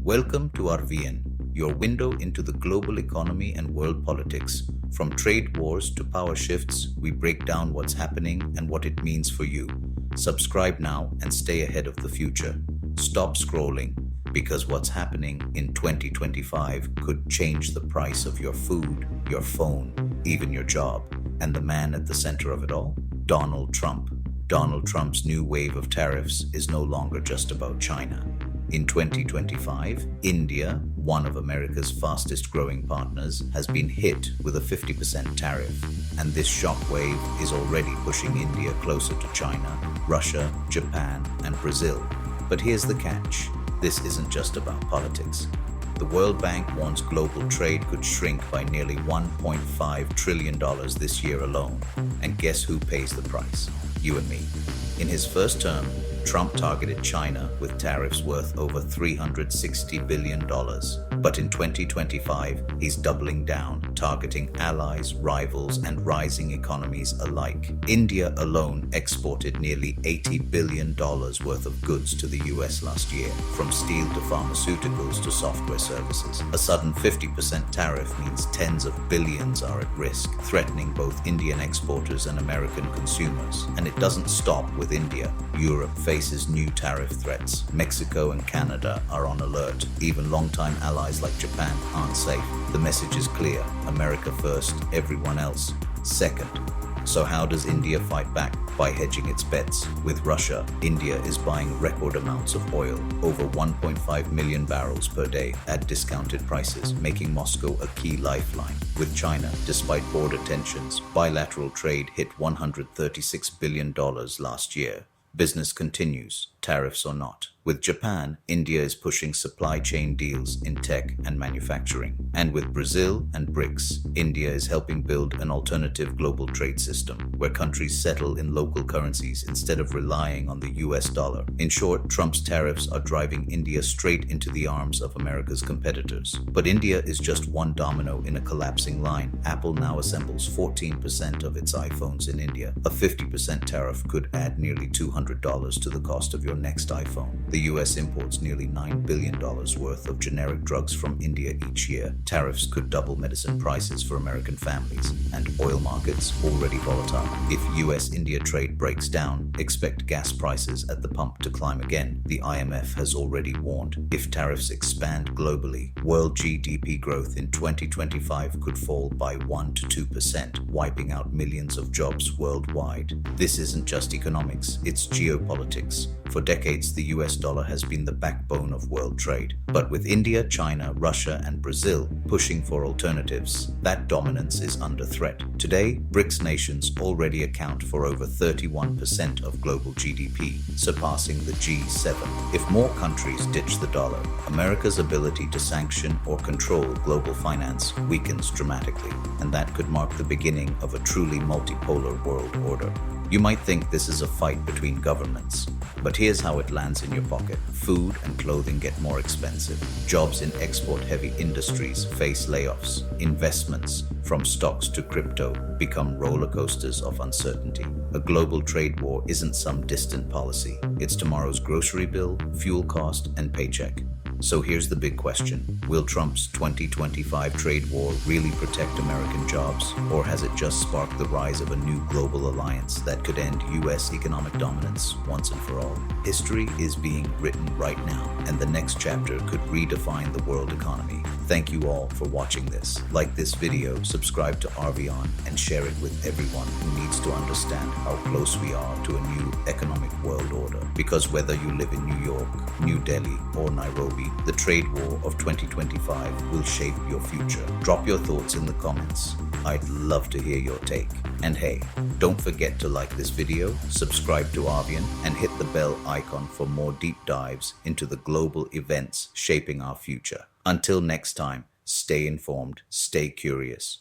Welcome to RVN, your window into the global economy and world politics. From trade wars to power shifts, we break down what's happening and what it means for you. Subscribe now and stay ahead of the future. Stop scrolling, because what's happening in 2025 could change the price of your food, your phone, even your job. And the man at the center of it all? Donald Trump. Donald Trump's new wave of tariffs is no longer just about China. In 2025, India, one of America's fastest growing partners, has been hit with a 50% tariff. And this shockwave is already pushing India closer to China, Russia, Japan, and Brazil. But here's the catch. This isn't just about politics. The World Bank warns global trade could shrink by nearly $1.5 trillion this year alone. And guess who pays the price? You and me. In his first term, Trump targeted China with tariffs worth over $360 billion. But in 2025, he's doubling down, targeting allies, rivals, and rising economies alike. India alone exported nearly $80 billion worth of goods to the US last year, from steel to pharmaceuticals to software services. A sudden 50% tariff means tens of billions are at risk, threatening both Indian exporters and American consumers. And it doesn't stop with India. Europe faces new tariff threats. Mexico and Canada are on alert. Even longtime allies like Japan aren't safe. The message is clear. America first, everyone else second. So how does India fight back? By hedging its bets. With Russia, India is buying record amounts of oil, over 1.5 million barrels per day at discounted prices, making Moscow a key lifeline. With China, despite border tensions, bilateral trade hit $136 billion last year. Business continues, tariffs or not. With Japan, India is pushing supply chain deals in tech and manufacturing. And with Brazil and BRICS, India is helping build an alternative global trade system where countries settle in local currencies instead of relying on the US dollar. In short, Trump's tariffs are driving India straight into the arms of America's competitors. But India is just one domino in a collapsing line. Apple now assembles 14% of its iPhones in India. A 50% tariff could add nearly $200 to the cost of your next iPhone. The US imports nearly $9 billion worth of generic drugs from India each year. Tariffs could double medicine prices for American families. And oil markets, already volatile. If US-India trade breaks down, expect gas prices at the pump to climb again. The IMF has already warned, if tariffs expand globally, world GDP growth in 2025 could fall by 1 to 2%, wiping out millions of jobs worldwide. This isn't just economics, it's geopolitics. For decades, the US dollar has been the backbone of world trade. But with India, China, Russia, and Brazil pushing for alternatives, that dominance is under threat. Today, BRICS nations already account for over 31% of global GDP, surpassing the G7. If more countries ditch the dollar, America's ability to sanction or control global finance weakens dramatically, and that could mark the beginning of a truly multipolar world order. You might think this is a fight between governments, but here's how it lands in your pocket. Food and clothing get more expensive. Jobs in export-heavy industries face layoffs. Investments, from stocks to crypto, become roller coasters of uncertainty. A global trade war isn't some distant policy. It's tomorrow's grocery bill, fuel cost, and paycheck. So here's the big question. Will Trump's 2025 trade war really protect American jobs? Or has it just sparked the rise of a new global alliance that could end US economic dominance once and for all? History is being written right now, and the next chapter could redefine the world economy. Thank you all for watching this. Like this video, subscribe to RVN, and share it with everyone who needs to understand how close we are to a new economic world order. Because whether you live in New York, New Delhi, or Nairobi, the trade war of 2025 will shape your future. Drop your thoughts in the comments. I'd love to hear your take. And hey, don't forget to like this video, subscribe to RVN, and hit the bell icon for more deep dives into the global events shaping our future. Until next time, stay informed, stay curious.